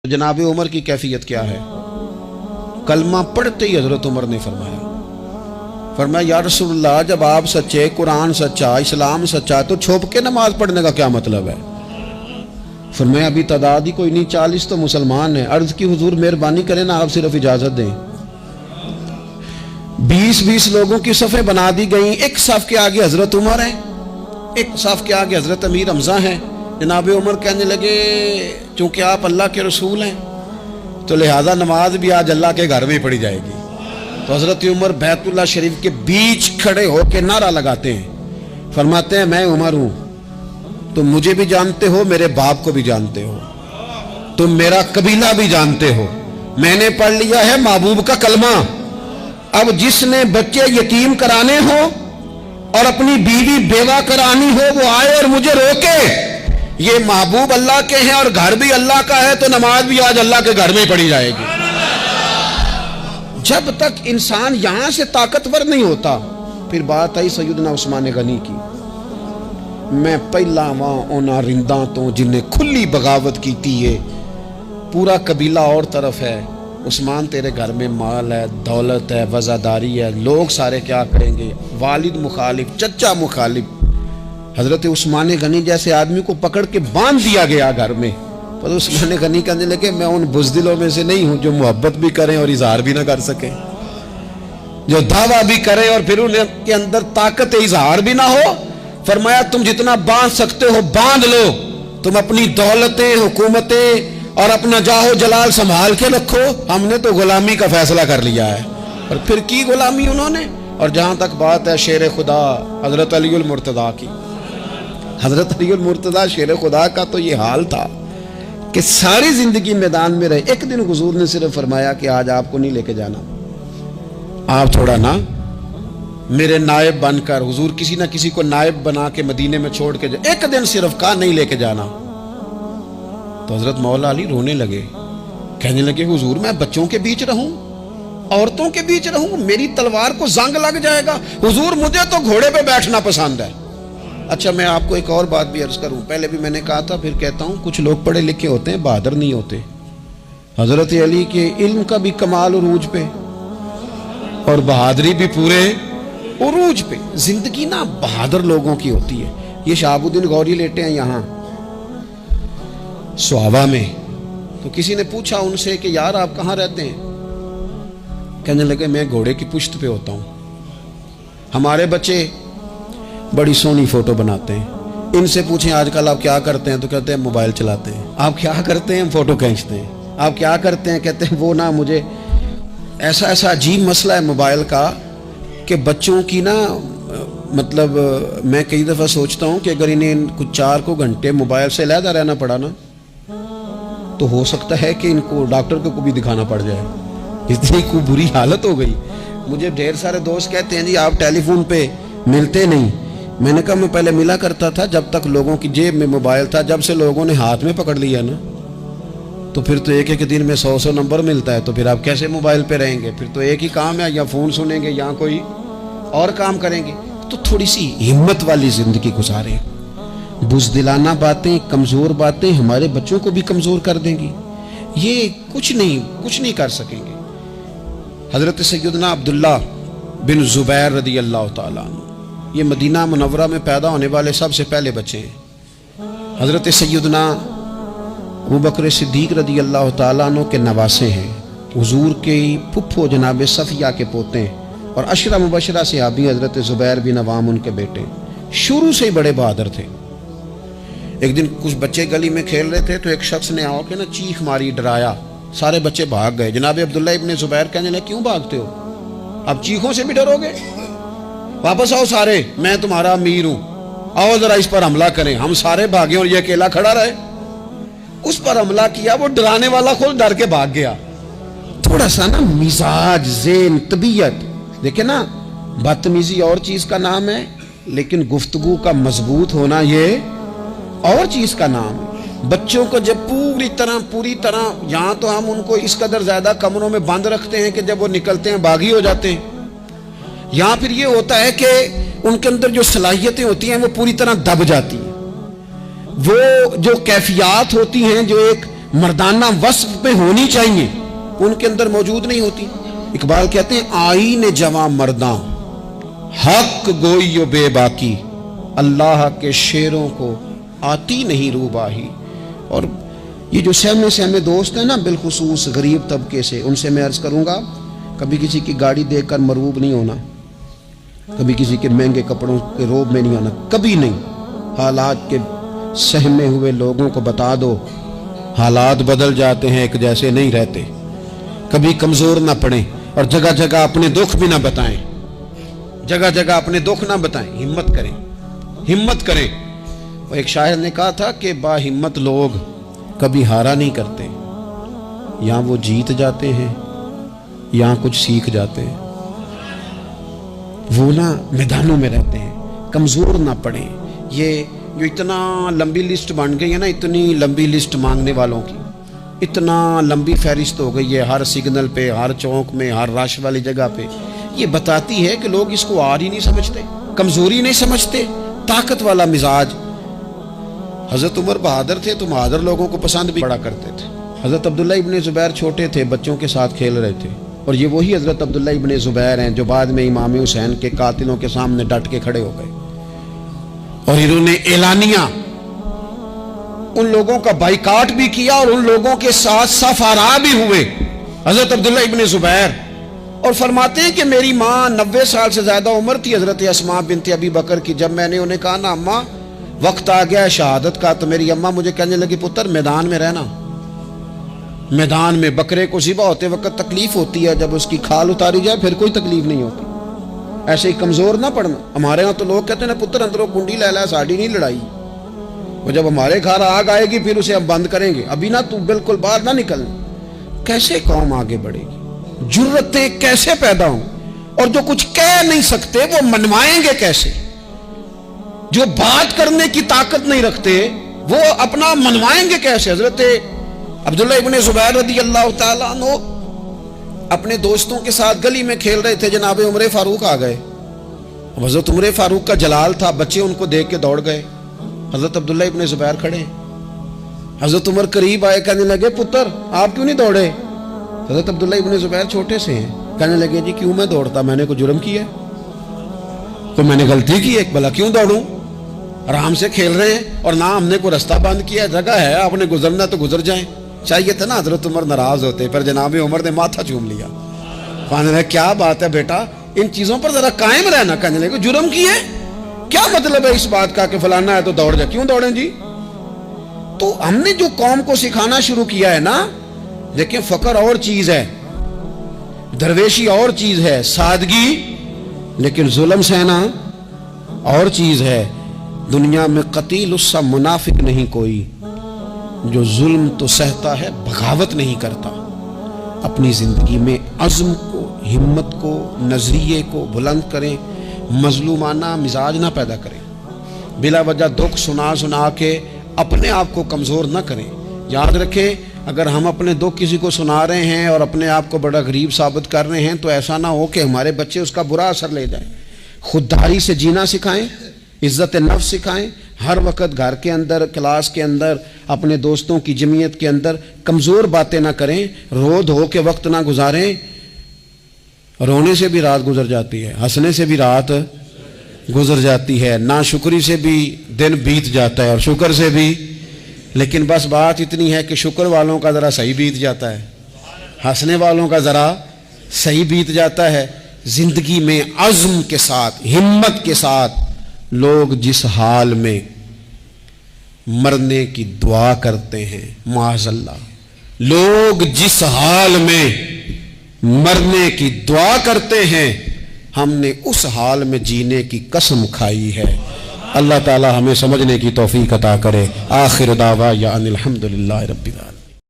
جناب عمر کی کیفیت کیا ہے؟ کلمہ پڑھتے ہی حضرت عمر نے فرمایا یا رسول اللہ، جب آپ سچے، قرآن سچا، اسلام سچا، تو چھپ کے نماز پڑھنے کا کیا مطلب ہے؟ فرمایا ابھی تعداد ہی کوئی نہیں، 40 تو مسلمان ہیں۔ عرض کی حضور مہربانی کریں نا، آپ صرف اجازت دیں۔ 20 لوگوں کی صفیں بنا دی گئیں، ایک صف کے آگے حضرت عمر ہیں، ایک صف کے آگے حضرت امیر حمزہ ہیں۔ جناب عمر کہنے لگے چونکہ آپ اللہ کے رسول ہیں تو لہذا نماز بھی آج اللہ کے گھر میں پڑھی جائے گی۔ تو حضرت عمر بیت اللہ شریف کے بیچ کھڑے ہو کے نعرہ لگاتے ہیں، فرماتے ہیں میں عمر ہوں، تم مجھے بھی جانتے ہو، میرے باپ کو بھی جانتے ہو، تم میرا قبیلہ بھی جانتے ہو، میں نے پڑھ لیا ہے محبوب کا کلمہ۔ اب جس نے بچے یتیم کرانے ہو اور اپنی بیوی بیوہ کرانی ہو وہ آئے اور مجھے روکے۔ یہ محبوب اللہ کے ہیں اور گھر بھی اللہ کا ہے، تو نماز بھی آج اللہ کے گھر میں پڑھی جائے گی۔ جب تک انسان یہاں سے طاقتور نہیں ہوتا، پھر بات آئی سیدنا عثمان غنی کی، میں پہلا وہاں اونا رنداں تو جنہیں کھلی بغاوت کی تھی، ہے پورا قبیلہ اور طرف ہے، عثمان تیرے گھر میں مال ہے، دولت ہے، وزاداری ہے، لوگ سارے کیا کریں گے؟ والد مخالف، چچا مخالف۔ حضرت عثمان غنی جیسے آدمی کو پکڑ کے باندھ دیا گیا گھر میں۔ پر عثمان غنی کہنے لگے میں ان بزدلوں میں سے نہیں ہوں جو محبت بھی کریں اور اظہار بھی نہ کر سکیں، جو دعویٰ بھی کریں اور پھر ان کے اندر طاقت اظہار بھی نہ ہو۔ فرمایا تم جتنا باندھ سکتے ہو باندھ لو، تم اپنی دولتیں، حکومتیں اور اپنا جاہ و جلال سنبھال کے رکھو، ہم نے تو غلامی کا فیصلہ کر لیا ہے۔ اور پھر کی غلامی انہوں نے۔ اور جہاں تک بات ہے شیر خدا حضرت علی المرتضیٰ کی، حضرت علی المرتضیٰ شیر خدا کا تو یہ حال تھا کہ ساری زندگی میدان میں رہے۔ ایک دن حضور نے صرف فرمایا کہ آج آپ کو نہیں لے کے جانا، آپ تھوڑا نا میرے نائب بن کر، حضور کسی نہ کسی کو نائب بنا کے مدینے میں چھوڑ کے ایک دن صرف کہا نہیں لے کے جانا۔ تو حضرت مولا علی رونے لگے، کہنے لگے حضور میں بچوں کے بیچ رہوں، عورتوں کے بیچ رہوں، میری تلوار کو زنگ لگ جائے گا۔ حضور مجھے تو گھوڑے پہ بیٹھنا پسند ہے۔ اچھا میں آپ کو ایک اور بات بھی عرض کروں، پہلے بھی میں نے کہا تھا پھر کہتا ہوں، کچھ لوگ پڑھے لکھے ہوتے ہیں بہادر نہیں ہوتے۔ حضرت علی کے علم کا بھی کمال عروج پہ اور بہادری بھی پورے عروج پہ۔ زندگی نا بہادر لوگوں کی ہوتی ہے۔ یہ شہاب الدین غوری لیٹے ہیں یہاں سوابا میں، تو کسی نے پوچھا ان سے کہ یار آپ کہاں رہتے ہیں؟ کہنے لگے میں گھوڑے کی پشت پہ ہوتا ہوں، ہمارے بچے بڑی سونی فوٹو بناتے ہیں، ان سے پوچھیں آج کل آپ کیا کرتے ہیں تو کہتے ہیں موبائل چلاتے ہیں۔ آپ کیا کرتے ہیں؟ فوٹو کھینچتے ہیں۔ آپ کیا کرتے ہیں؟ کہتے ہیں وہ نا مجھے ایسا عجیب مسئلہ ہے موبائل کا کہ بچوں کی نا مطلب میں کئی دفعہ سوچتا ہوں کہ اگر انہیں کچھ 4 گھنٹے موبائل سے علیحدہ رہنا پڑا نا تو ہو سکتا ہے کہ ان کو ڈاکٹر کو بھی دکھانا پڑ جائے، اتنی کو بری حالت ہو گئی۔ مجھے ڈھیر سارے دوست کہتے ہیں جی آپ ٹیلی فون پہ ملتے نہیں۔ میں نے کہا میں پہلے ملا کرتا تھا جب تک لوگوں کی جیب میں موبائل تھا، جب سے لوگوں نے ہاتھ میں پکڑ لیا نا تو پھر تو ایک دن میں 100 نمبر ملتا ہے، تو پھر آپ کیسے موبائل پہ رہیں گے؟ پھر تو ایک ہی کام ہے، یا فون سنیں گے یا کوئی اور کام کریں گے۔ تو تھوڑی سی ہمت والی زندگی گزاریں۔ بزدلانہ باتیں، کمزور باتیں ہمارے بچوں کو بھی کمزور کر دیں گی، یہ کچھ نہیں کر سکیں گے۔ حضرت سیدنا عبداللہ بن زبیر رضی اللہ تعالیٰ عنہ یہ مدینہ منورہ میں پیدا ہونے والے سب سے پہلے بچے ہیں۔ حضرت سیدنا ابوبکر صدیق رضی اللہ تعالیٰ عنہ کے نواسے ہیں، حضور کے پھپھو جناب صفیہ کے پوتے ہیں، اور عشرہ مبشرہ صحابی حضرت زبیر بن عوام ان کے بیٹے۔ شروع سے ہی بڑے بہادر تھے۔ ایک دن کچھ بچے گلی میں کھیل رہے تھے تو ایک شخص نے آ کے نا چیخ ماری، ڈرایا، سارے بچے بھاگ گئے۔ جناب عبداللہ ابن زبیر کہنے لگے کیوں بھاگتے ہو؟ اب چیخوں سے بھی ڈرو گے؟ واپس آؤ سارے، میں تمہارا امیر ہوں، آؤ ذرا اس پر حملہ کریں۔ ہم سارے بھاگے اور یہ اکیلا کھڑا رہے۔ اس پر حملہ کیا، وہ ڈرانے والا خود ڈر کے بھاگ گیا۔ تھوڑا سا نا مزاج، ذہن، طبیعت دیکھیں نا، بدتمیزی اور چیز کا نام ہے لیکن گفتگو کا مضبوط ہونا یہ اور چیز کا نام ہے۔ بچوں کو جب پوری طرح یہاں تو ہم ان کو اس قدر زیادہ کمروں میں بند رکھتے ہیں کہ جب وہ نکلتے ہیں باغی ہو جاتے ہیں، یہاں پھر یہ ہوتا ہے کہ ان کے اندر جو صلاحیتیں ہوتی ہیں وہ پوری طرح دب جاتی ہیں۔ وہ جو کیفیات ہوتی ہیں جو ایک مردانہ وصف پہ ہونی چاہیے ان کے اندر موجود نہیں ہوتی. اقبال کہتے ہیں آئین جواں مرداں حق گوئی و بے باکی، اللہ کے شیروں کو آتی نہیں روباہی. اور یہ جو سہمے دوست ہیں نا، بالخصوص غریب طبقے سے، ان سے میں عرض کروں گا کبھی کسی کی گاڑی دیکھ کر مرعوب نہیں ہونا، کبھی کسی کے مہنگے کپڑوں کے روب میں نہیں آنا، کبھی نہیں. حالات کے سہمے ہوئے لوگوں کو بتا دو حالات بدل جاتے ہیں، ایک جیسے نہیں رہتے. کبھی کمزور نہ پڑیں اور جگہ جگہ اپنے دکھ بھی نہ بتائیں، جگہ جگہ اپنے دکھ نہ بتائیں. ہمت کریں، ہمت کریں. اور ایک شاعر نے کہا تھا کہ با ہمت لوگ کبھی ہارا نہیں کرتے، یا وہ جیت جاتے ہیں یا کچھ سیکھ جاتے ہیں. وہ نا میدانوں میں رہتے ہیں، کمزور نہ پڑیں. یہ جو اتنا لمبی لسٹ بن گئی ہے نا، اتنی لمبی لسٹ مانگنے والوں کی، اتنا لمبی فہرست ہو گئی ہے ہر سگنل پہ، ہر چوک میں، ہر رش والی جگہ پہ. یہ بتاتی ہے کہ لوگ اس کو آر ہی نہیں سمجھتے، کمزوری نہیں سمجھتے، طاقت والا مزاج. حضرت عمر بہادر تھے تو بہادر لوگوں کو پسند بھی بڑا کرتے تھے. حضرت عبداللہ ابن زبیر چھوٹے تھے، بچوں کے ساتھ کھیل رہے تھے، اور یہ وہی حضرت عبداللہ ابن زبیر ہیں جو بعد میں امام حسین کے قاتلوں کے سامنے ڈٹ کے کھڑے ہو گئے اور انہوں نے اعلانیہ ان لوگوں کا بائیکاٹ بھی کیا اور ان لوگوں کے ساتھ صف آرا بھی ہوئے. حضرت عبداللہ ابن زبیر اور فرماتے ہیں کہ میری ماں 90 سال سے زیادہ عمر تھی حضرت اسماء بنت ابی بکر کی. جب میں نے انہیں کہا نا اماں وقت آ گیا ہے شہادت کا، تو میری اماں مجھے کہنے لگی پتر میدان میں رہنا. میدان میں بکرے کو ذبح ہوتے وقت تکلیف ہوتی ہے، جب اس کی کھال اتاری جائے پھر کوئی تکلیف نہیں ہوتی. ایسے ہی کمزور نہ پڑنا. ہمارے ہاں تو لوگ کہتے ہیں نا پتر اندروں کنڈی لے لا، ساڑی نہیں لڑائی. وہ جب ہمارے گھر آگ آئے گی پھر اسے ہم بند کریں گے، ابھی نہ تو بالکل باہر نہ نکل. کیسے قوم آگے بڑھے گی؟ جرتیں کیسے پیدا ہوں؟ اور جو کچھ کہہ نہیں سکتے وہ منوائیں گے کیسے؟ جو بات کرنے کی طاقت نہیں رکھتے وہ اپنا منوائیں گے کیسے؟ حضرت عبداللہ ابن زبیر رضی اللہ تعالیٰ عنہ اپنے دوستوں کے ساتھ گلی میں کھیل رہے تھے، جناب عمر فاروق آ گئے. حضرت عمر فاروق کا جلال تھا، بچے ان کو دیکھ کے دوڑ گئے. حضرت عبداللہ ابن زبیر کھڑے. حضرت عمر قریب آئے، کہنے لگے پتر آپ کیوں نہیں دوڑے؟ حضرت عبداللہ ابن زبیر چھوٹے سے ہیں، کہنے لگے جی کیوں میں دوڑتا، میں نے کوئی جرم کیا ہے، کوئی میں نے غلطی کی ہے، بھلا کیوں دوڑوں؟ آرام سے کھیل رہے ہیں اور نہ ہم نے کوئی رستہ بند کیا، جگہ ہے، آپ نے گزرنا تو گزر جائیں. چاہیے تھا نا حضرت عمر ناراض ہوتے، پر جناب عمر نے ماتھا چوم لیا. کہنے لگے کیا بات ہے بیٹا، ان چیزوں پر ذرا قائم رہنا. کہنے لگے جرم کی ہے، کیا مطلب ہے اس بات کا کہ فلانا ہے تو دوڑ جائے؟ کیوں دوڑیں جی؟ تو ہم نے جو قوم کو سکھانا شروع کیا ہے نا، دیکھیں فقر اور چیز ہے، درویشی اور چیز ہے، سادگی، لیکن ظلم سہنا اور چیز ہے. دنیا میں قتیل اس سا منافق نہیں کوئی جو ظلم تو سہتا ہے بغاوت نہیں کرتا. اپنی زندگی میں عزم کو، ہمت کو، نظریے کو بلند کریں، مظلومانہ مزاج نہ پیدا کریں، بلا وجہ دکھ سنا کے اپنے آپ کو کمزور نہ کریں. یاد رکھیں اگر ہم اپنے دکھ کسی کو سنا رہے ہیں اور اپنے آپ کو بڑا غریب ثابت کر رہے ہیں تو ایسا نہ ہو کہ ہمارے بچے اس کا برا اثر لے جائیں. خودداری سے جینا سکھائیں، عزت نفس سکھائیں. ہر وقت گھر کے اندر، کلاس کے اندر، اپنے دوستوں کی جمعیت کے اندر کمزور باتیں نہ کریں، رو دھو کے وقت نہ گزاریں. رونے سے بھی رات گزر جاتی ہے، ہنسنے سے بھی رات گزر جاتی ہے، ناشکری سے بھی دن بیت جاتا ہے اور شکر سے بھی. لیکن بس بات اتنی ہے کہ شکر والوں کا ذرا صحیح بیت جاتا ہے، ہنسنے والوں کا ذرا صحیح بیت جاتا ہے. زندگی میں عزم کے ساتھ، ہمت کے ساتھ لوگ جس حال میں مرنے کی دعا کرتے ہیں، معاذ اللہ، لوگ جس حال میں مرنے کی دعا کرتے ہیں، ہم نے اس حال میں جینے کی قسم کھائی ہے. اللہ تعالی ہمیں سمجھنے کی توفیق عطا کرے. آخر دعوانا ان الحمدللہ رب العالمین.